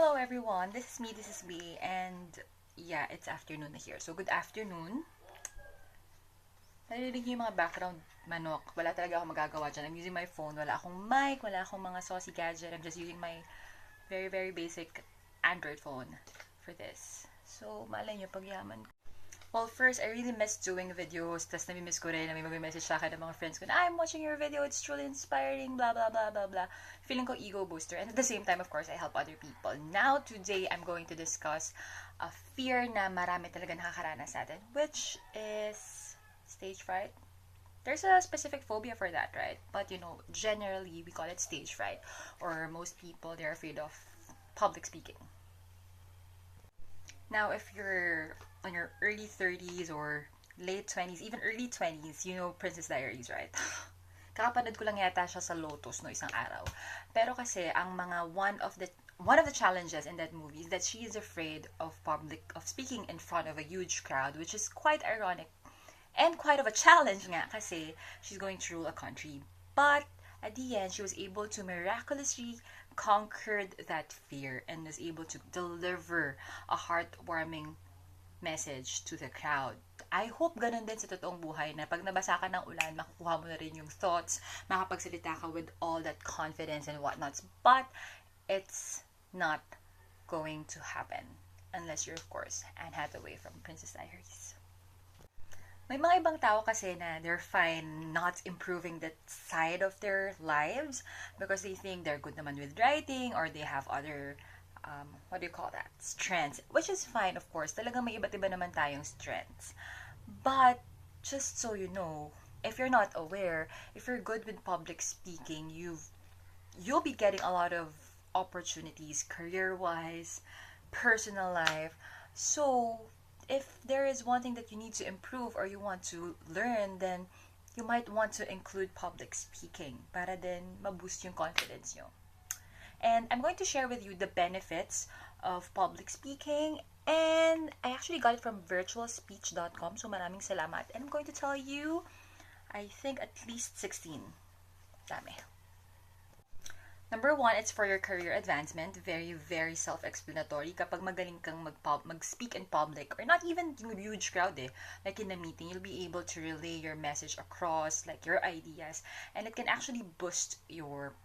Hello everyone, this is me, this is B, and yeah, it's afternoon na here. So, good afternoon. Narinig niyo yung mga background manok. Wala talaga ako magagawa dyan. I'm using my phone. Wala akong mic, wala akong mga saucy gadget. I'm just using my very, very basic Android phone for this. So, malay niyo, pagyaman. Well, first, I really miss doing videos. Tapos nami-miss ko rin na may mag-message sa akin ng mga friends ko na, I'm watching your video, it's truly inspiring, blah, blah, blah, blah, blah. Feeling ko ego booster. And at the same time, of course, I help other people. Now, today, I'm going to discuss a fear na marami talaga nakakaranas natin, which is stage fright. There's a specific phobia for that, right? But, generally, we call it stage fright. Or most people, they're afraid of public speaking. Now, if you're on your early 30s or late 20s, even early 20s, you know Princess Diaries, right? Kakapanood ko lang yata siya sa Lotus no isang araw. Pero kasi ang one of the challenges in that movie is that she is afraid of speaking in front of a huge crowd, which is quite ironic and quite of a challenge nga kasi she's going to rule a country. But at the end, she was able to miraculously conquered that fear and was able to deliver a heartwarming message to the crowd. I hope ganun din sa totoong buhay na pag nabasa ka ng ulan, makukuha mo na rin yung thoughts, makapagsalita ka with all that confidence and whatnots. But it's not going to happen unless you're, of course, Anne Hathaway from Princess Diaries. May mga ibang tao kasi na they're fine not improving that side of their lives because they think they're good naman with writing or they have other, strengths. Which is fine, of course. Talagang may iba't iba naman tayong strengths. But, just so you know, if you're not aware, if you're good with public speaking, you'll be getting a lot of opportunities career-wise, personal life. So, if there is one thing that you need to improve or you want to learn, then you might want to include public speaking para din ma-boost yung confidence nyo. And I'm going to share with you the benefits of public speaking, and I actually got it from virtualspeech.com, so maraming salamat. And I'm going to tell you, I think at least 16. Dami. Number 1, it's for your career advancement. Very, very self-explanatory. Kapag magaling kang mag-speak in public, or not even yung huge crowd like in a meeting, you'll be able to relay your message across, like your ideas, and it can actually boost your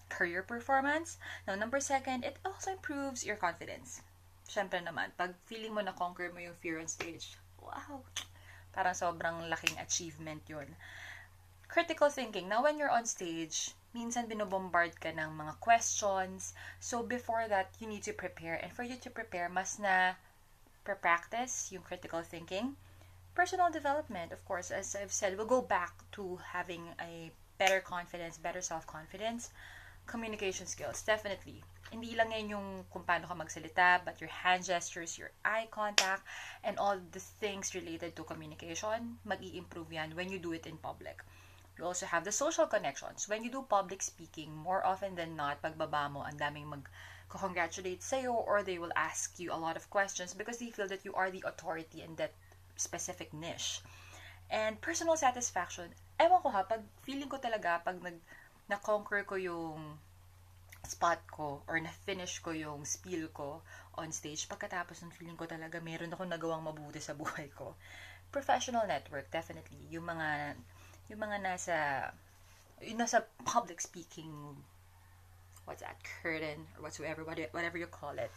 career performance. Now, number 2, it also improves your confidence. Syempre naman, pag feeling mo na-conquer mo yung fear on stage, wow! Parang sobrang laking achievement yun. Critical thinking. Now, when you're on stage, minsan binobombard ka ng mga questions. So, before that, you need to prepare. And for you to prepare, mas na practice yung critical thinking. Personal development, of course, as I've said, we'll go back to having a better confidence, better self-confidence. Communication skills, definitely. Hindi lang yan yung kung paano ka magsalita, but your hand gestures, your eye contact, and all the things related to communication, mag-i-improve yan when you do it in public. You also have the social connections. When you do public speaking, more often than not, pagbaba mo, ang daming mag-congratulate sa'yo or they will ask you a lot of questions because they feel that you are the authority in that specific niche. And personal satisfaction, ewan ko pag feeling ko talaga, pag na-conquer ko yung spot ko or na-finish ko yung spiel ko on stage, pagkatapos ng feeling ko talaga meron akong nagawang mabuti sa buhay ko. Professional network, definitely. Yung mga nasa public speaking, curtain or whatever you call it,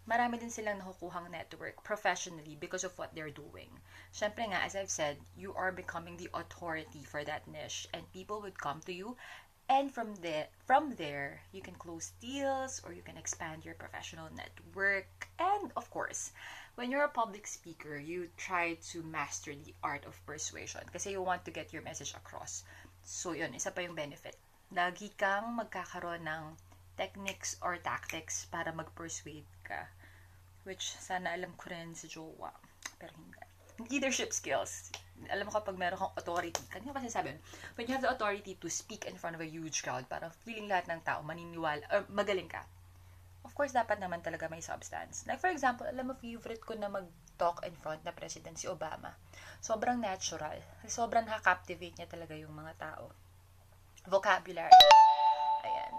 marami din silang nakukuhang network professionally because of what they're doing. Syempre nga, as I've said, you are becoming the authority for that niche and people would come to you, and from there, you can close deals or you can expand your professional network. And of course, when you're a public speaker, you try to master the art of persuasion kasi you want to get your message across. So yun, isa pa yung benefit. Lagi kang magkakaroon ng techniques or tactics para mag-persuade ka. Which sana alam ko rin sa jowa. Pero hindi. Leadership skills. Alam mo kapag meron kang authority. Kanina kasi sabi, when you have the authority to speak in front of a huge crowd, parang feeling lahat ng tao maniniwala, or magaling ka. Of course, dapat naman talaga may substance. Like for example, alam mo, favorite ko na mag-talk in front na President si Obama. Sobrang natural. Sobrang nakaka-captivate niya talaga yung mga tao. Vocabulary. Ayan.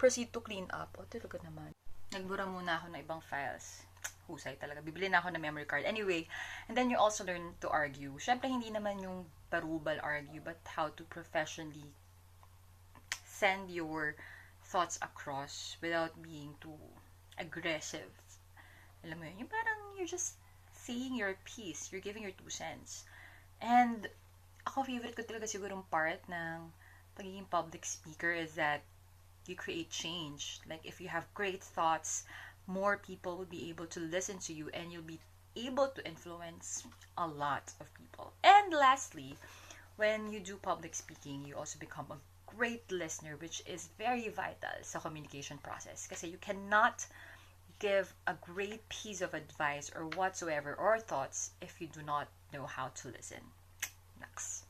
proceed to clean up. O, talaga naman. Nagbura muna ako ng ibang files. Husay talaga. Bibili na ako ng memory card. Anyway, and then you also learn to argue. Syempre, hindi naman yung parubal argue, but how to professionally send your thoughts across without being too aggressive. Alam mo yun? Yung parang you're just saying your piece. You're giving your 2 cents. And ako, favorite ko talaga sigurong part ng pagiging public speaker is that you create change. Like, if you have great thoughts, more people will be able to listen to you and you'll be able to influence a lot of people. And lastly, when you do public speaking, you also become a great listener, which is very vital sa communication process. Kasi you cannot give a great piece of advice or whatsoever or thoughts if you do not know how to listen. Next.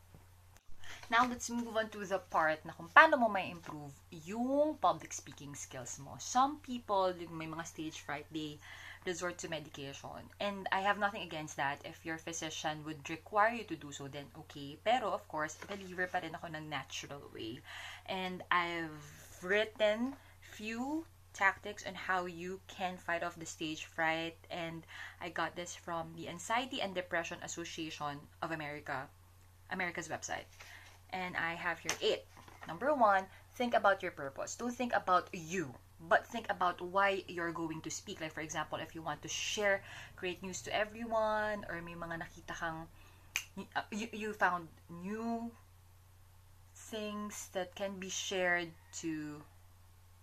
Now, let's move on to the part na kung paano mo may improve yung public speaking skills mo. Some people, may mga stage fright, they resort to medication. And I have nothing against that. If your physician would require you to do so, then okay. Pero, of course, believer pa rin ako ng natural way. And I've written few tactics on how you can fight off the stage fright. And I got this from the Anxiety and Depression Association of America's website. And I have here 8. Number 1, think about your purpose. Don't think about you, but think about why you're going to speak. Like, for example, if you want to share great news to everyone, or may mga nakita kang, you found new things that can be shared to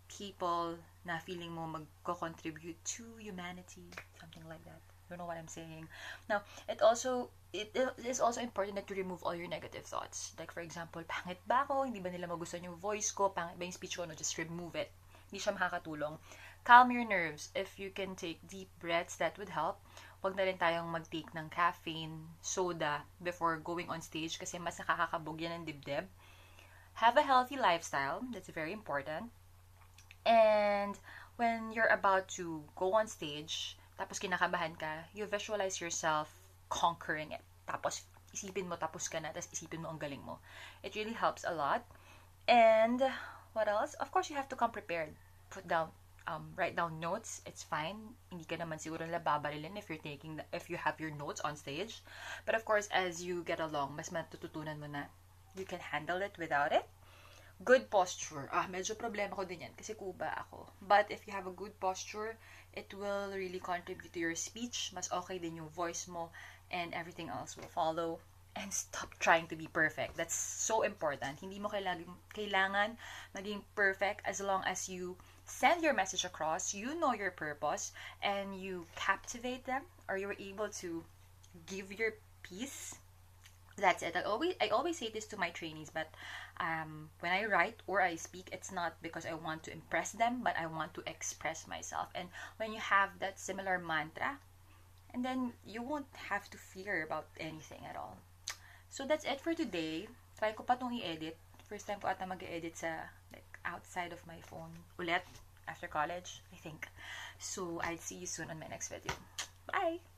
people na feeling mo magko-contribute to humanity, something like that. You know what I'm saying? Now, it is also important that you remove all your negative thoughts. Like, for example, pangit ba ako? Hindi ba nila magustuhan yung voice ko? Pangit ba yung speech ko? No, just remove it. Hindi siya makakatulong. Calm your nerves. If you can take deep breaths, that would help. Huwag na rin tayong mag-take ng caffeine, soda, before going on stage kasi mas nakakakabog yan ng dibdib. Have a healthy lifestyle. That's very important. And when you're about to go on stage, tapos kinakabahan ka, you visualize yourself conquering it. Tapos, isipin mo, tapos ka na, tapos isipin mo ang galing mo. It really helps a lot. And, what else? Of course, you have to come prepared. Write down notes. It's fine. Hindi ka naman siguro nila babarilin if you have your notes on stage. But of course, as you get along, mas matututunan mo na you can handle it without it. Good posture. Medyo problema ko din yan kasi kuba ako. But if you have a good posture, it will really contribute to your speech. Mas okay din yung voice mo and everything else will follow. And stop trying to be perfect. That's so important. Hindi mo kailangan maging perfect as long as you send your message across, you know your purpose, and you captivate them, or you're able to give your piece. That's it. I always say this to my trainees, but when I write or I speak, it's not because I want to impress them, but I want to express myself. And when you have that similar mantra, and then you won't have to fear about anything at all. So that's it for today. Try ko pa itong i-edit. First time ko ata mag-edit sa outside of my phone ulit after college, I think. So I'll see you soon on my next video. Bye!